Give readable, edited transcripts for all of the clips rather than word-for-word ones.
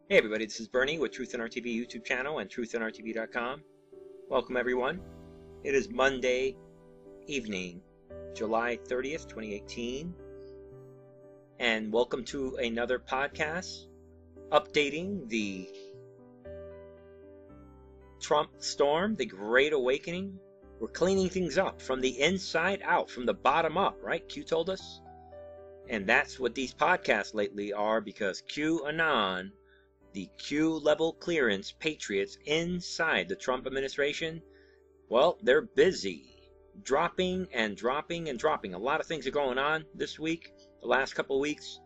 Hey everybody, this is Bernie with Truth in RTV YouTube channel and truthinrtv.com. Welcome everyone. It is Monday evening, July 30th, 2018. And welcome to another podcast updating the Trump storm, the Great Awakening. We're cleaning things up from the inside out, from the bottom up, right? Q told us. And that's what these podcasts lately are, because QAnon, the Q-level clearance patriots inside the Trump administration, well, they're busy dropping and dropping and dropping. A lot of things are going on this week, the last couple of weeks,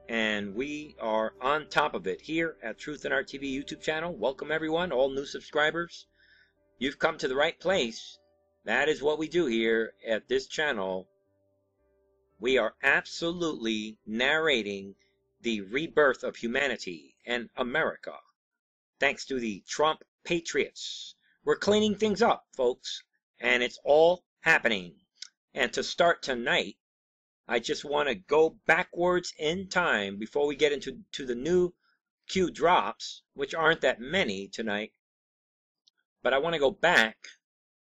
and we are on top of it here at Truth in RTV YouTube channel. Welcome everyone, all new subscribers. You've come to the right place. That is what we do here at this channel. We are absolutely narrating the rebirth of humanity and America, thanks to the Trump patriots. We're cleaning things up, folks, and it's all happening. And to start tonight, I just want to go backwards in time before we get into the new Q drops, which aren't that many tonight. But I want to go back.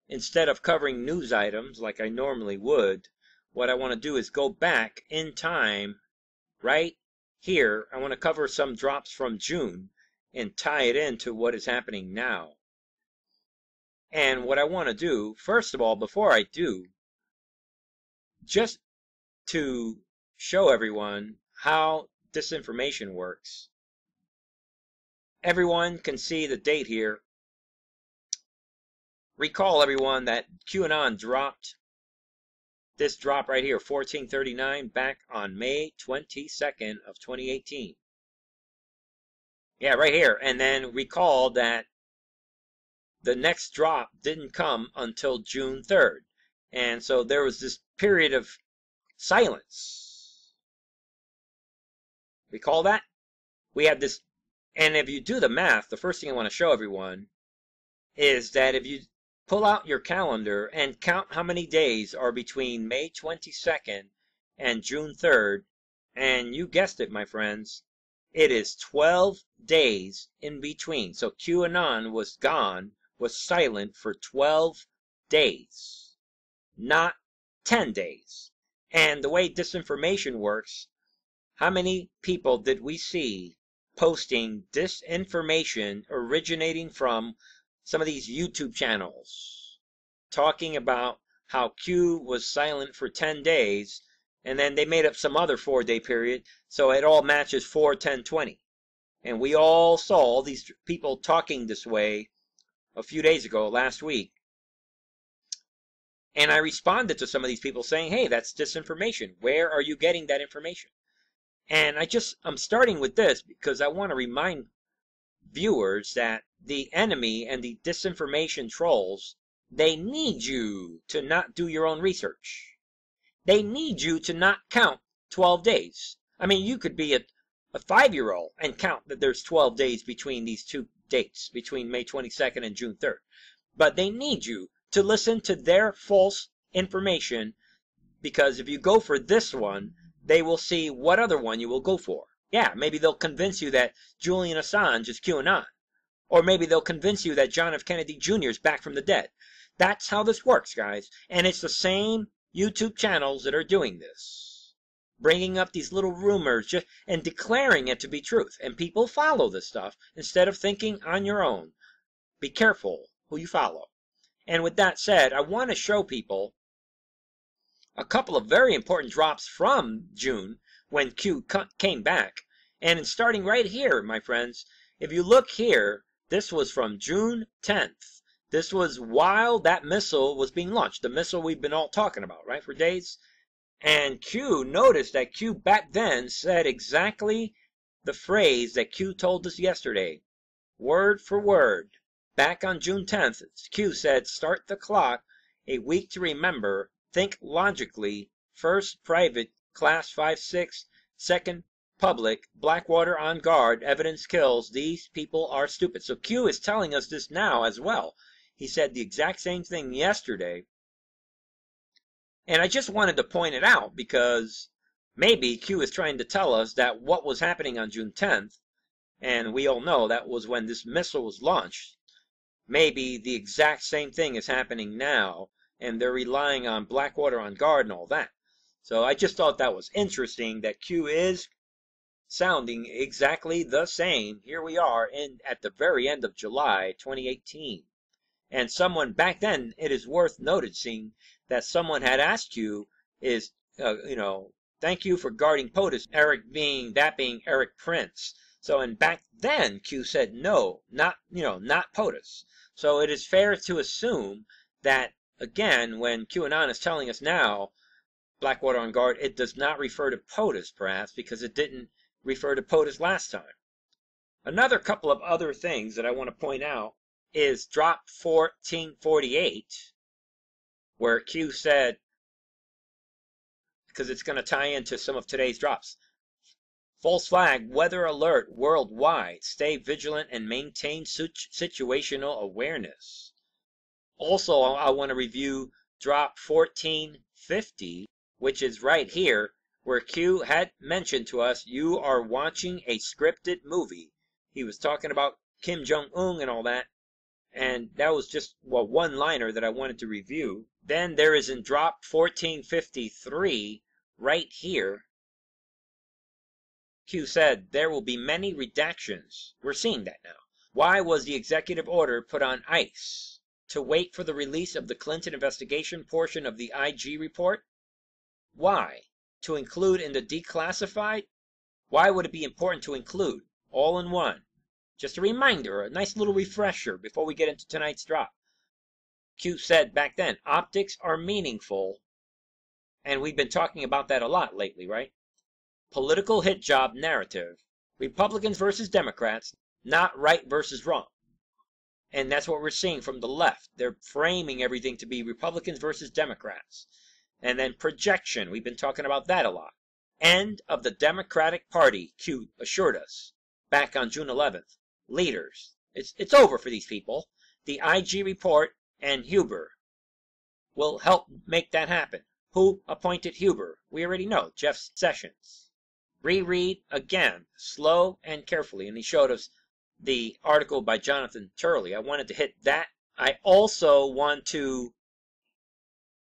Instead of covering news items like I normally would, what I want to do is go back in time right here. I want to cover some drops from June and tie it into what is happening now. And what I want to do, first of all, before I do, just to show everyone how disinformation works. Everyone can see the date here. Recall, everyone, that QAnon dropped this drop right here, 1439, back on May 22nd of 2018. Yeah, right here. And then recall that the next drop didn't come until June 3rd. And so there was this period of silence. Recall that? We had this, and if you do the math, the first thing I want to show everyone is that if you pull out your calendar and count how many days are between May 22nd and June 3rd, and you guessed it, my friends, it is 12 days in between. So QAnon was gone, was silent for 12 days, not 10 days. And the way disinformation works, how many people did we see posting disinformation originating from some of these YouTube channels, talking about how Q was silent for 10 days, and then they made up some other 4-day period, so it all matches 4, 10, 20. And we all saw all these people talking this way a few days ago, last week. And I responded to some of these people saying, hey, that's disinformation. Where are you getting that information? And I'm starting with this because I want to remind viewers that the enemy and the disinformation trolls, they need you to not do your own research. They need you to not count 12 days. I mean, you could be a 5-year-old and count that there's 12 days between these two dates, between May 22nd and June 3rd. But they need you to listen to their false information, because if you go for this one, they will see what other one you will go for. Yeah, maybe they'll convince you that Julian Assange is QAnon. Or maybe they'll convince you that John F. Kennedy Jr. is back from the dead. That's how this works, guys. And it's the same YouTube channels that are doing this. Bringing up these little rumors and declaring it to be truth. And people follow this stuff instead of thinking on your own. Be careful who you follow. And with that said, I want to show people a couple of very important drops from June when Q came back. And it's starting right here, my friends. If you look here, this was from June 10th. This was while that missile was being launched. The missile we've been all talking about, right, for days. And Q, noticed that Q back then said exactly the phrase that Q told us yesterday. Word for word. Back on June 10th, Q said, start the clock, a week to remember, think logically, first private, class 5-6, second public, Blackwater on guard, evidence kills, these people are stupid. So Q is telling us this now as well. He said the exact same thing yesterday. And I just wanted to point it out because maybe Q is trying to tell us that what was happening on June 10th And we all know that was when this missile was launched. Maybe the exact same thing is happening now, and they're relying on Blackwater on guard and all that. So I just thought that was interesting that Q is sounding exactly the same. Here we are at the very end of July 2018. And someone back then, it is worth noticing that someone had asked Q is, thank you for guarding Potus, Eric being Eric Prince. So, and back then, Q said no, not Potus. So it is fair to assume that, again, when QAnon is telling us now, Blackwater on guard, it does not refer to Potus, perhaps, because it didn't refer to Potus last time. Another couple of other things that I want to point out is drop 1448, where Q said, because it's going to tie into some of today's drops, false flag, weather alert worldwide. Stay vigilant and maintain situational awareness. Also, I want to review drop 1450, which is right here, where Q had mentioned to us, you are watching a scripted movie. He was talking about Kim Jong-un and all that. And that was just one-liner that I wanted to review. Then there is in drop 1453, right here, Q said, there will be many redactions. We're seeing that now. Why was the executive order put on ice? To wait for the release of the Clinton investigation portion of the IG report? Why? To include in the declassified? Why would it be important to include? All in one. Just a reminder, a nice little refresher before we get into tonight's drop. Q said back then, optics are meaningful. And we've been talking about that a lot lately, right? Political hit job narrative. Republicans versus Democrats, not right versus wrong. And that's what we're seeing from the left. They're framing everything to be Republicans versus Democrats. And then projection. We've been talking about that a lot. End of the Democratic Party, Q assured us back on June 11th. Leaders. It's over for these people. The IG report and Huber will help make that happen. Who appointed Huber? We already know. Jeff Sessions. Reread again, slow and carefully. And he showed us the article by Jonathan Turley. I wanted to hit that. I also want to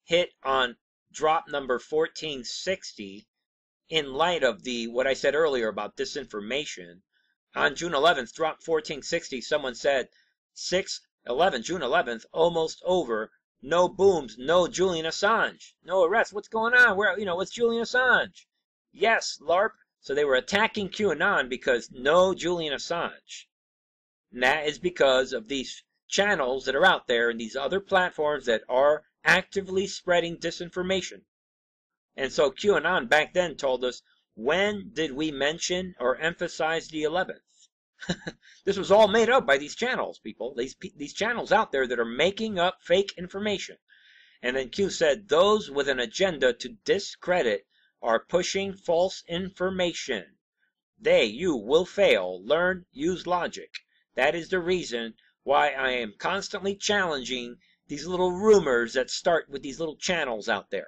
hit on drop number 1460 in light of what I said earlier about disinformation. On June 11th, drop 1460, someone said, June 11th, almost over. No booms, no Julian Assange. No arrests. What's going on? What's Julian Assange? Yes, LARP. So they were attacking QAnon because no Julian Assange. And that is because of these channels that are out there and these other platforms that are actively spreading disinformation. And so QAnon back then told us, when did we mention or emphasize the 11th? This was all made up by these channels, people. These channels out there that are making up fake information. And then Q said, those with an agenda to discredit are pushing false information. You will fail. Learn, use logic. That is the reason why I am constantly challenging these little rumors that start with these little channels out there.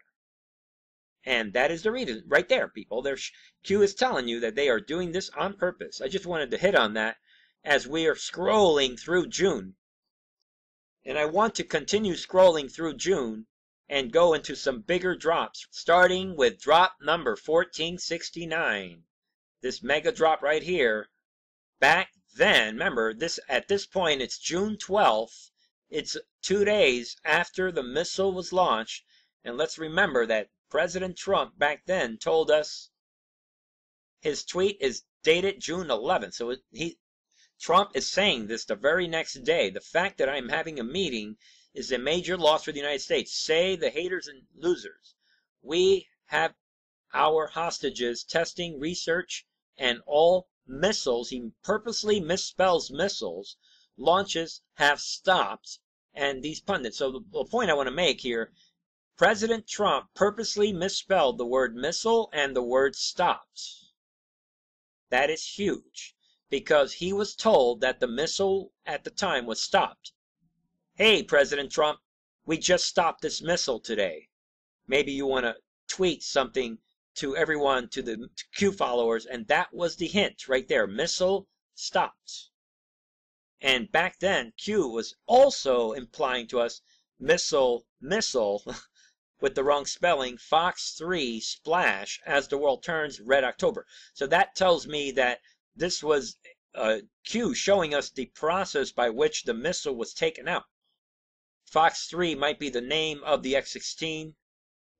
And that is the reason, right there, people. Q is telling you that they are doing this on purpose. I just wanted to hit on that as we are scrolling through June. And I want to continue scrolling through June and go into some bigger drops, starting with drop number 1469. This mega drop right here. Back then, remember, at this point, it's June 12th. It's 2 days after the missile was launched. And let's remember that President Trump back then told us his tweet is dated June 11th. So Trump is saying this the very next day. The fact that I'm having a meeting is a major loss for the United States. Say the haters and losers. We have our hostages testing, research, and all missiles. He purposely misspells missiles. Launches have stopped. And these pundits. So the point I want to make here, President Trump purposely misspelled the word missile and the word stopped. That is huge. Because he was told that the missile at the time was stopped. Hey, President Trump, we just stopped this missile today. Maybe you want to tweet something to everyone, to the Q followers, and that was the hint right there. Missile stopped. And back then, Q was also implying to us missile, with the wrong spelling, Fox 3 splash as the world turns, red October. So that tells me that this was Q showing us the process by which the missile was taken out. Fox 3 might be the name of the X-16.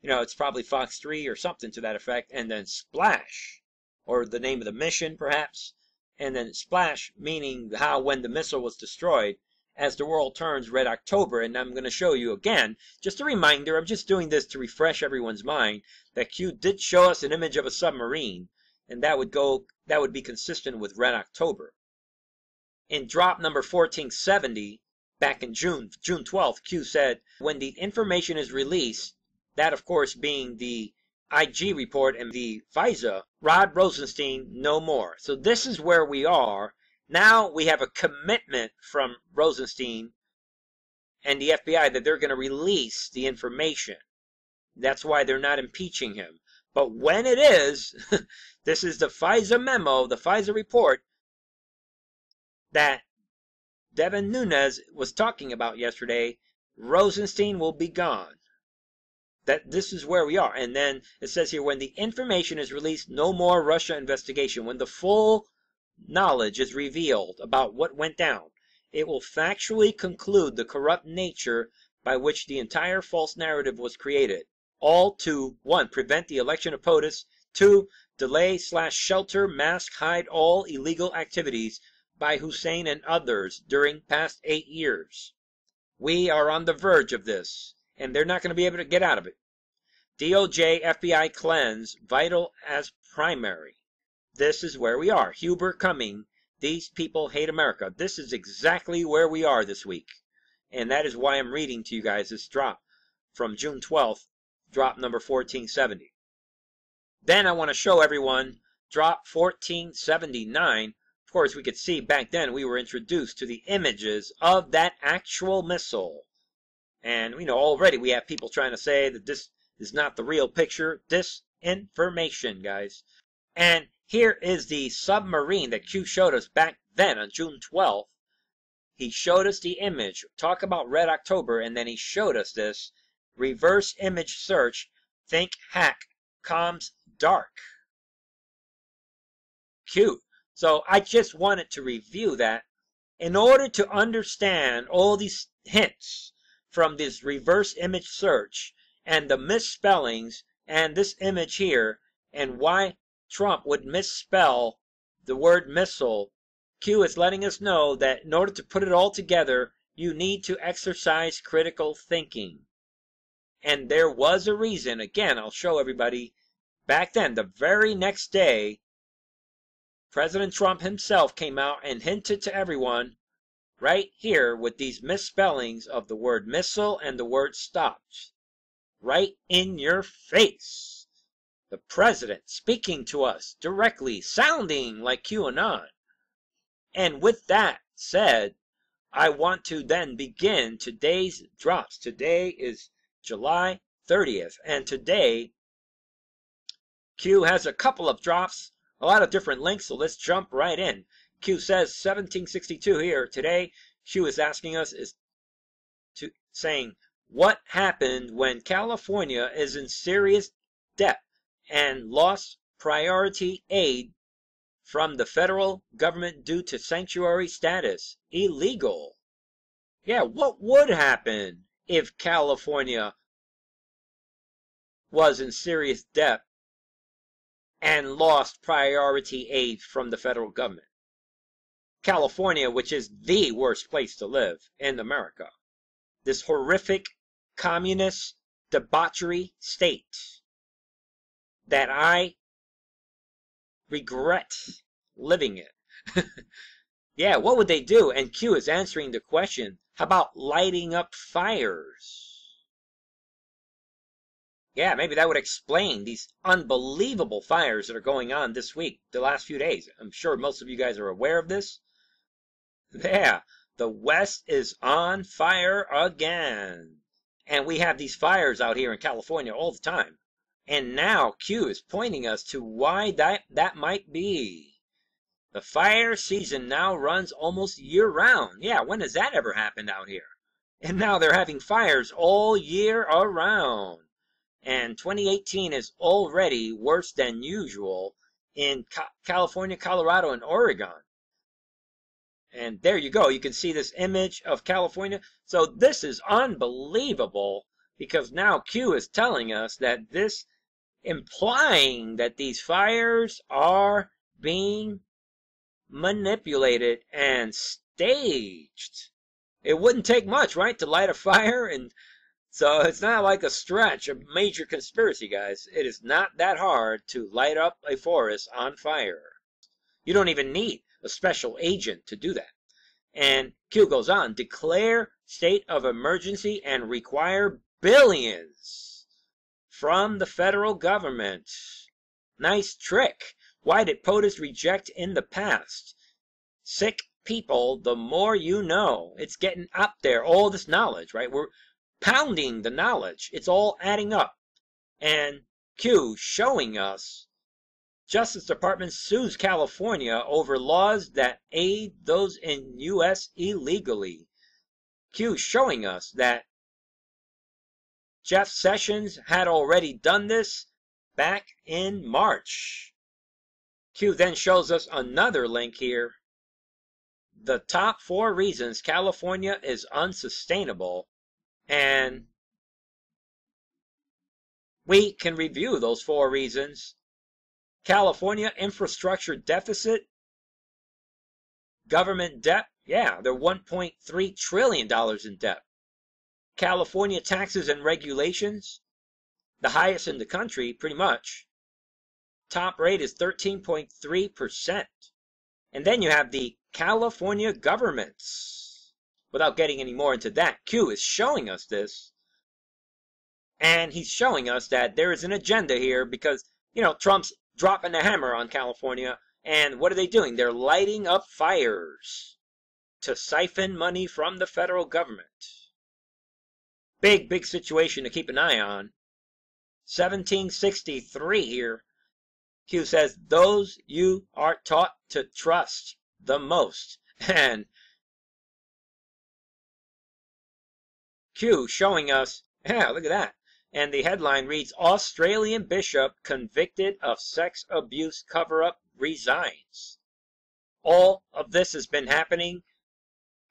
You know, it's probably Fox 3 or something to that effect. And then splash, or the name of the mission perhaps. And then splash, meaning how when the missile was destroyed, as the world turns, red October. And I'm going to show you again, just a reminder, I'm just doing this to refresh everyone's mind, that Q did show us an image of a submarine, and that would be consistent with red October. In drop number 1470, back in June 12th, Q said, when the information is released, that of course being the IG report and the FISA, Rod Rosenstein no more. So this is where we are. Now we have a commitment from Rosenstein and the FBI that they're going to release the information. That's why they're not impeaching him. But when it is, this is the FISA memo, the FISA report that Devin Nunes was talking about yesterday, Rosenstein will be gone. That this is where we are. And then it says here, when the information is released, no more Russia investigation. When the full knowledge is revealed about what went down, it will factually conclude the corrupt nature by which the entire false narrative was created. All to 1. Prevent the election of Potus. 2. Delay/shelter, mask, hide all illegal activities by Hussein and others during past 8 years. We are on the verge of this, and they're not going to be able to get out of it. DOJ, FBI cleanse, vital as primary. This is where we are. Huber coming. These people hate America. This is exactly where we are this week. And that is why I'm reading to you guys this drop from June 12th, drop number 1470. Then I want to show everyone drop 1479. Of course, we could see back then we were introduced to the images of that actual missile. And, you know, already we have people trying to say that this is not the real picture. Disinformation, guys. And here is the submarine that Q showed us back then on June 12th. He showed us the image. Talk about red October. And then he showed us this. Reverse image search. Think hack. Comms dark. Q. So I just wanted to review that in order to understand all these hints from this reverse image search and the misspellings and this image here and why Trump would misspell the word missile. Q is letting us know that in order to put it all together, you need to exercise critical thinking. And there was a reason. Again, I'll show everybody. Back then, the very next day, President Trump himself came out and hinted to everyone right here with these misspellings of the word missile and the word stopped. Right in your face. The president speaking to us directly, sounding like QAnon. And with that said, I want to then begin today's drops. Today is July 30th, and today Q has a couple of drops, a lot of different links, so let's jump right in. Q says 1762 here. Today, Q is asking us, saying, what happened when California is in serious debt and lost priority aid from the federal government due to sanctuary status? Illegal. Yeah, what would happen if California was in serious debt and lost priority aid from the federal government? California, which is the worst place to live in America. This horrific communist debauchery state that I regret living in. Yeah, what would they do? And Q is answering the question, how about lighting up fires? Yeah, maybe that would explain these unbelievable fires that are going on this week, the last few days. I'm sure most of you guys are aware of this. Yeah, the West is on fire again. And we have these fires out here in California all the time. And now Q is pointing us to why that might be. The fire season now runs almost year-round. Yeah, when has that ever happened out here? And now they're having fires all year around. And 2018 is already worse than usual in California, Colorado, and Oregon. And there you go. You can see this image of California. So this is unbelievable, because now Q is telling us that this, implying that these fires are being manipulated and staged. It wouldn't take much, right, to light a fire? And so it's not like a stretch, a major conspiracy, guys. It is not that hard to light up a forest on fire. You don't even need a special agent to do that. And Q goes on, declare state of emergency and require billions from the federal government. Nice trick. Why did POTUS reject in the past? Sick people, the more you know. It's getting up there, all this knowledge, right? We're pounding the knowledge. It's all adding up. And Q showing us Justice Department sues California over laws that aid those in U.S. illegally. Q showing us that Jeff Sessions had already done this back in March. Q then shows us another link here. The top 4 reasons California is unsustainable. And we can review those 4 reasons. California infrastructure deficit, government debt, yeah, they're $1.3 trillion in debt. California taxes and regulations, the highest in the country, pretty much. Top rate is 13.3%. And then you have the California governments. Without getting any more into that, Q is showing us this. And he's showing us that there is an agenda here because, you know, Trump's dropping the hammer on California. And what are they doing? They're lighting up fires to siphon money from the federal government. Big, big situation to keep an eye on. 1763 here. Q says, those you are taught to trust the most. And Q showing us, yeah, look at that. And the headline reads, Australian bishop convicted of sex abuse cover-up resigns. All of this has been happening.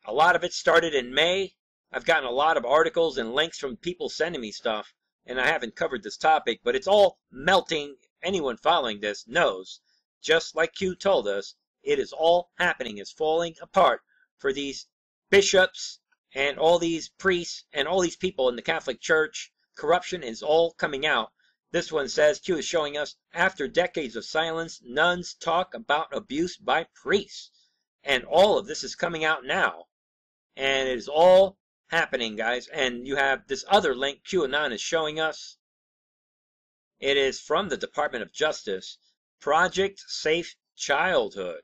A lot of it started in May. I've gotten a lot of articles and links from people sending me stuff, and I haven't covered this topic, but it's all melting. Anyone following this knows, just like Q told us, it is all happening. It's falling apart for these bishops and all these priests and all these people in the Catholic Church. Corruption is all coming out. This one says, Q is showing us, after decades of silence, nuns talk about abuse by priests. And all of this is coming out now. And it is all happening, guys. And you have this other link QAnon is showing us. It is from the Department of Justice, Project Safe Childhood.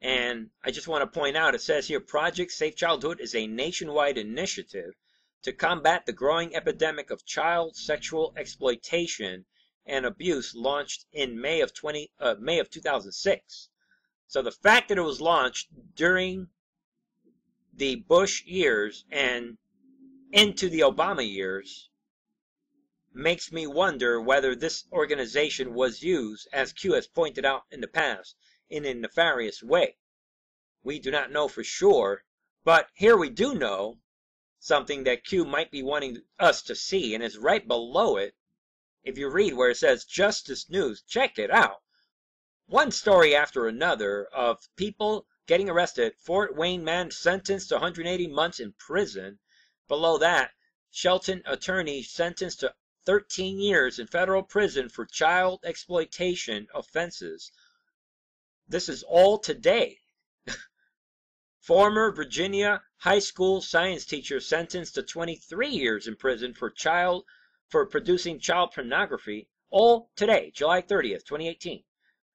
And I just want to point out, it says here, Project Safe Childhood is a nationwide initiative to combat the growing epidemic of child sexual exploitation and abuse, launched in May of 2006. So the fact that it was launched during the Bush years and into the Obama years makes me wonder whether this organization was used, as Q has pointed out in the past, in a nefarious way. We do not know for sure, but here we do know something that Q might be wanting us to see, and is right below it. If you read where it says Justice News, check it out. One story after another of people getting arrested. Fort Wayne man sentenced to 180 months in prison. Below that, Shelton attorney sentenced to 13 years in federal prison for child exploitation offenses. This is all today. Former Virginia high school science teacher sentenced to 23 years in prison for producing child pornography. All today, July 30th, 2018.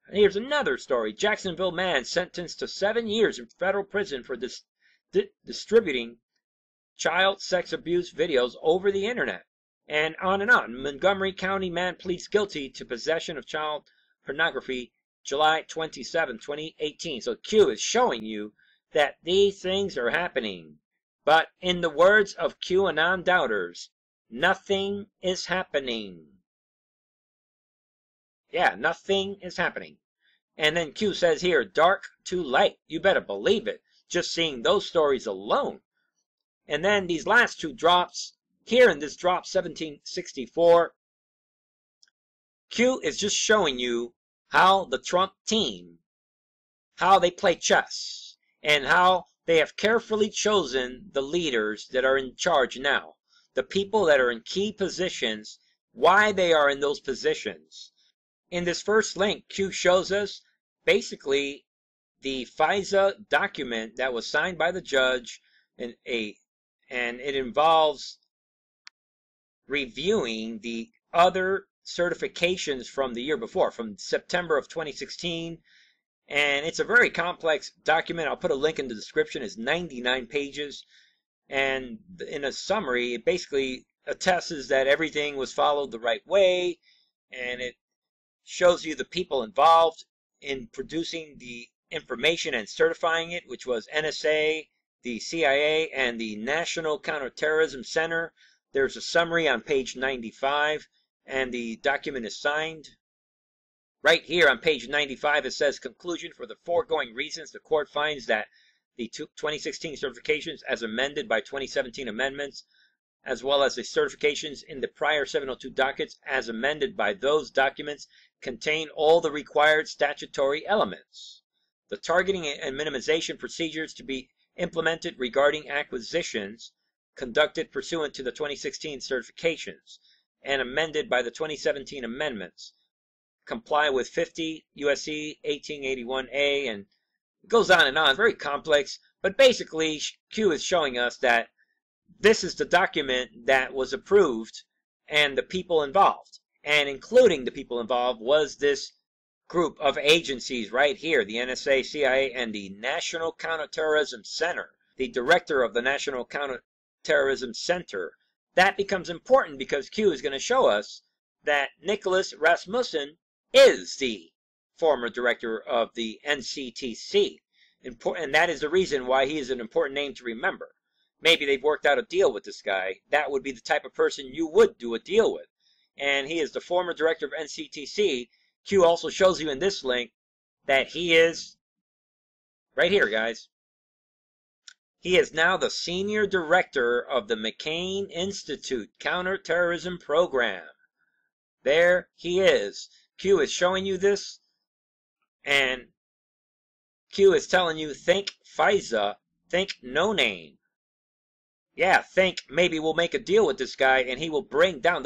And here's another story. Jacksonville man sentenced to 7 years in federal prison for distributing child sex abuse videos over the internet. And on and on. Montgomery County man pleads guilty to possession of child pornography July 27, 2018. So Q is showing you that these things are happening. But in the words of QAnon doubters, nothing is happening. Yeah, nothing is happening. And then Q says here, dark to light. You better believe it. Just seeing those stories alone. And then these last two drops, here in this drop 1764, Q is just showing you how the Trump team, how they play chess, and how they have carefully chosen the leaders that are in charge now. The people that are in key positions, why they are in those positions. In this first link, Q shows us basically the FISA document that was signed by the judge, and it involves reviewing the other certifications from the year before, from September of 2016. And it's a very complex document. I'll put a link in the description. It's 99 pages. And in a summary, it basically attests that everything was followed the right way. And it shows you the people involved in producing the information and certifying it, which was NSA, the CIA, and the National Counterterrorism Center. There's a summary on page 95, and the document is signed. Right here on page 95, it says, conclusion, for the foregoing reasons, the court finds that the 2016 certifications as amended by 2017 amendments, as well as the certifications in the prior 702 dockets as amended by those documents, contain all the required statutory elements. The targeting and minimization procedures to be implemented regarding acquisitions conducted pursuant to the 2016 certifications and amended by the 2017 amendments comply with 50 USC 1881A, and it goes on and on. Very complex, but basically Q is showing us that this is the document that was approved and the people involved. And including the people involved was this group of agencies right here, the NSA, CIA, and the National Counterterrorism Center, the director of the National Counterterrorism Center. That becomes important because Q is going to show us that Nicholas Rasmussen is the former director of the NCTC. And that is the reason why he is an important name to remember. Maybe they've worked out a deal with this guy. That would be the type of person you would do a deal with. And he is the former director of NCTC. Q also shows you in this link that he is, right here guys, he is now the senior director of the McCain Institute Counterterrorism Program. There he is. Q is showing you this, and Q is telling you, think FISA, think no name. Yeah, think maybe we'll make a deal with this guy and he will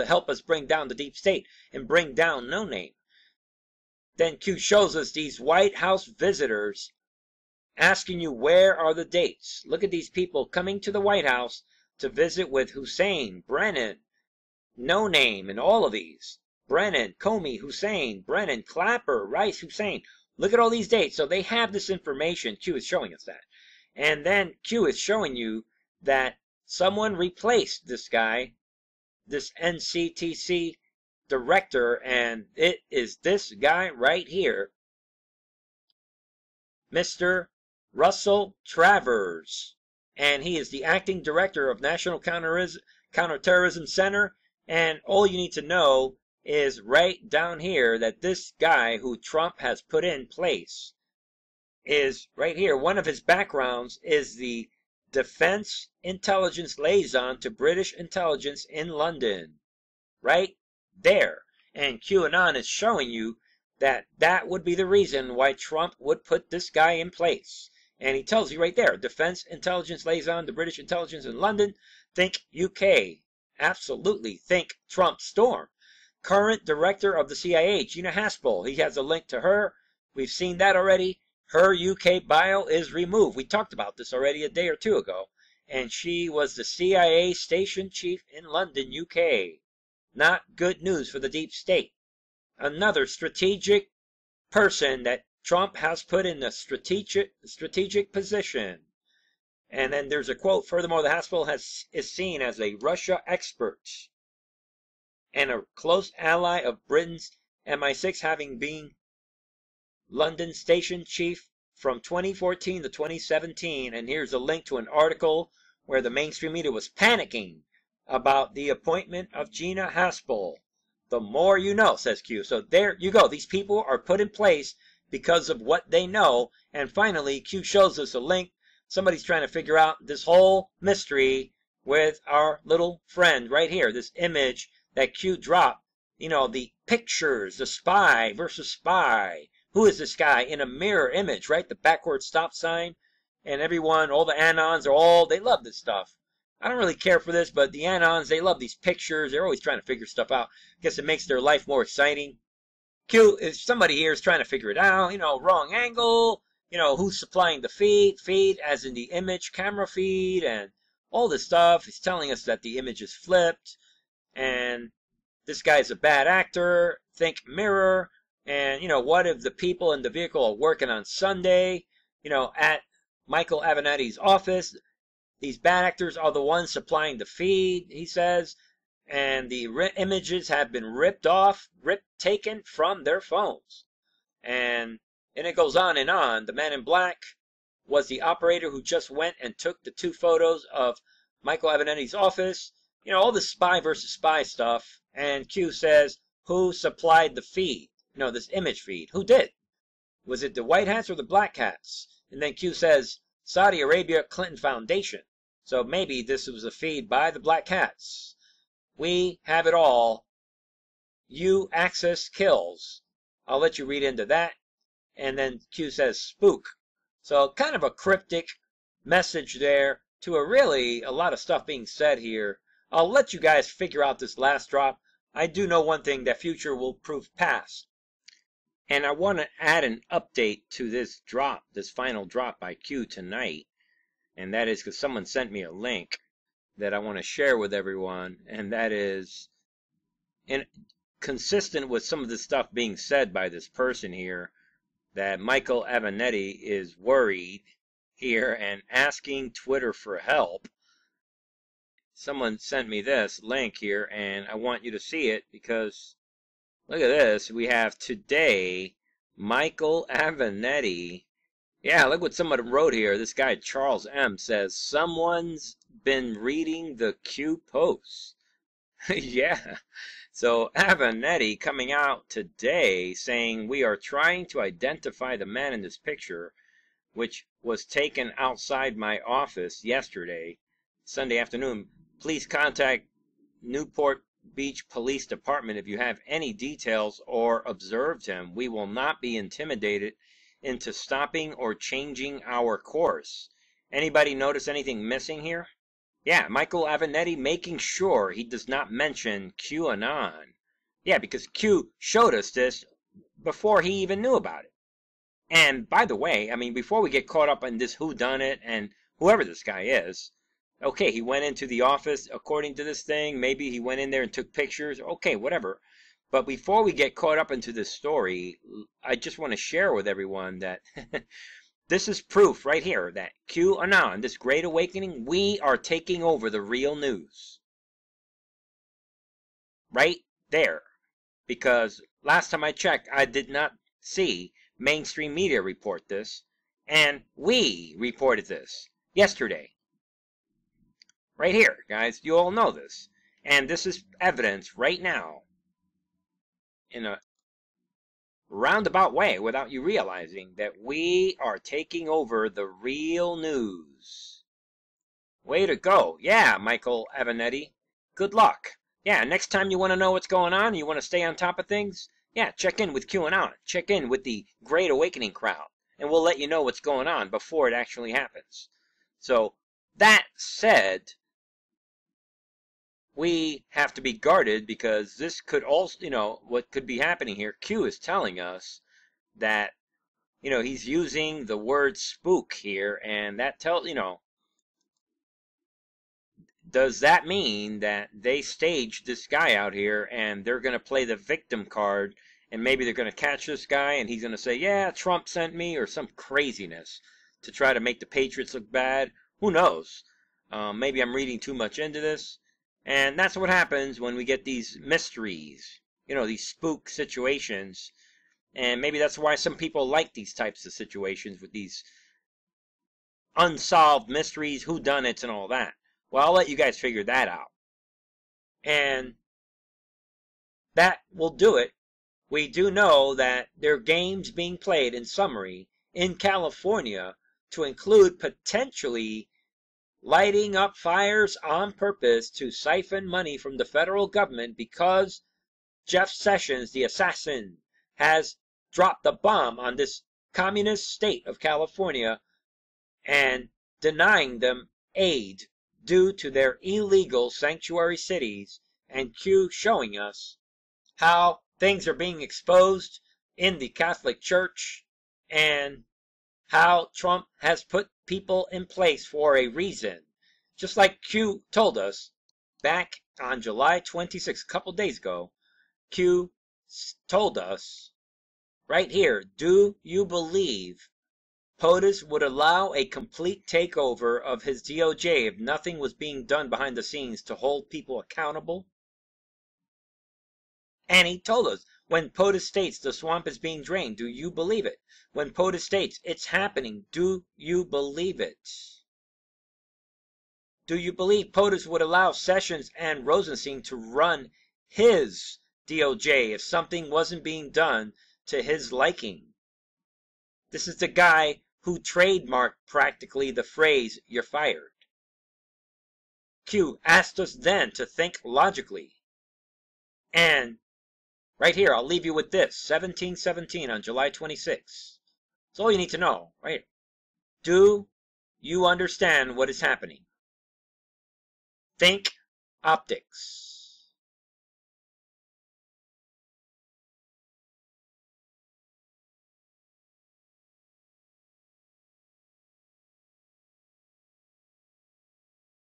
help us bring down the deep state and bring down no name. Then Q shows us these White House visitors asking you, where are the dates? Look at these people coming to the White House to visit with Hussein, Brennan, no name, and all of these. Brennan, Comey, Hussein, Brennan, Clapper, Rice, Hussein. Look at all these dates. So they have this information. Q is showing us that. And then Q is showing you that someone replaced this guy, this NCTC director, and it is this guy right here, Mr. Russell Travers. And he is the acting director of National Counterterrorism Center. And all you need to know is right down here that this guy who Trump has put in place is right here. One of his backgrounds is the Defense Intelligence Liaison to British Intelligence in London. Right there. And QAnon is showing you that that would be the reason why Trump would put this guy in place. And he tells you right there, Defense Intelligence Liaison to British Intelligence in London. Think UK. Absolutely. Think Trump Storm. Current director of the CIA, Gina Haspel. He has a link to her. We've seen that already. Her UK bio is removed. We talked about this already a day or two ago. And she was the CIA station chief in London, UK. Not good news for the deep state. Another strategic person that Trump has put in a strategic position. And then there's a quote, furthermore, the Haspel is seen as a Russia expert and a close ally of Britain's MI6, having been London station chief from 2014 to 2017. And here's a link to an article where the mainstream media was panicking about the appointment of Gina Haspel. The more you know, says Q. So there you go. These people are put in place because of what they know. And finally, Q shows us a link. Somebody's trying to figure out this whole mystery with our little friend right here. This image that Q dropped. You know, the pictures, the spy versus spy. Who is this guy in a mirror image, right? The backward stop sign. And everyone, all the Anons they love this stuff. I don't really care for this, but the Anons, they love these pictures. They're always trying to figure stuff out. I guess it makes their life more exciting. Q, if somebody here is trying to figure it out, you know, wrong angle, you know, who's supplying the feed as in the image, camera feed, and all this stuff. He's telling us that the image is flipped, and this guy's a bad actor. Think mirror. And, you know, what if the people in the vehicle are working on Sunday, you know, at Michael Avenatti's office? These bad actors are the ones supplying the feed, he says, and the images have been taken from their phones. And it goes on and on. The man in black was the operator who just went and took the 2 photos of Michael Avenatti's office. You know, all this spy versus spy stuff. And Q says, who supplied the feed? You know, this image feed. Who did? Was it the white hats or the black hats? And then Q says, Saudi Arabia Clinton Foundation. So maybe this was a feed by the black hats. We have it all. You access kills. I'll let you read into that. And then Q says spook. So kind of a cryptic message there to a lot of stuff being said here. I'll let you guys figure out this last drop. I do know one thing, that future will prove past. And I want to add an update to this drop, this final drop by Q tonight. And that is because someone sent me a link that I want to share with everyone. And that is consistent with some of the stuff being said by this person here, that Michael Avenatti is worried here and asking Twitter for help. Someone sent me this link here, and I want you to see it because look at this. We have today Michael Avenatti. Yeah, look what someone wrote here. This guy Charles M says someone's been reading the Q posts. Yeah. So Avenatti coming out today saying we are trying to identify the man in this picture, which was taken outside my office yesterday, Sunday afternoon. Please contact Newport Beach Police Department if you have any details or observed him. We will not be intimidated into stopping or changing our course. Anybody notice anything missing here? Yeah, Michael Avenatti making sure he does not mention QAnon. Yeah, because Q showed us this before he even knew about it. And by the way, I mean, before we get caught up in this whodunit and whoever this guy is, okay, he went into the office according to this thing. Maybe he went in there and took pictures. Okay, whatever. But before we get caught up into this story, I just want to share with everyone that this is proof right here that QAnon, this great awakening, we are taking over the real news. Right there. Because last time I checked, I did not see mainstream media report this. And we reported this yesterday. Right here, guys. You all know this. And this is evidence right now in a roundabout way without you realizing that we are taking over the real news. Way to go. Yeah, Michael Avenatti. Good luck. Yeah, next time you want to know what's going on, you want to stay on top of things, yeah, check in with QAnon. Check in with the Great Awakening crowd. And we'll let you know what's going on before it actually happens. So, that said, we have to be guarded because this could also, you know, what could be happening here. Q is telling us that, you know, he's using the word spook here, and that tells, you know, does that mean that they staged this guy out here and they're going to play the victim card and maybe they're going to catch this guy and he's going to say, yeah, Trump sent me, or some craziness to try to make the Patriots look bad? Who knows? Maybe I'm reading too much into this. And that's what happens when we get these mysteries, you know, these spook situations. And maybe that's why some people like these types of situations with these unsolved mysteries, whodunits, and all that. Well, I'll let you guys figure that out. And that will do it. We do know that there are games being played, in summary, in California to include potentially lighting up fires on purpose to siphon money from the federal government because Jeff Sessions, the assassin, has dropped the bomb on this communist state of California and denying them aid due to their illegal sanctuary cities, and Q showing us how things are being exposed in the Catholic Church and how Trump has put people in place for a reason. Just like Q told us back on July 26th, a couple days ago, Q told us right here, do you believe Potus would allow a complete takeover of his DOJ if nothing was being done behind the scenes to hold people accountable? And he told us, when Potus states the swamp is being drained, do you believe it? When Potus states it's happening, do you believe it? Do you believe Potus would allow Sessions and Rosenstein to run his DOJ if something wasn't being done to his liking? This is the guy who trademarked practically the phrase, "you're fired." Q asked us then to think logically. And right here, I'll leave you with this, 1717 on July 26th. That's all you need to know, right? Do you understand what is happening? Think optics.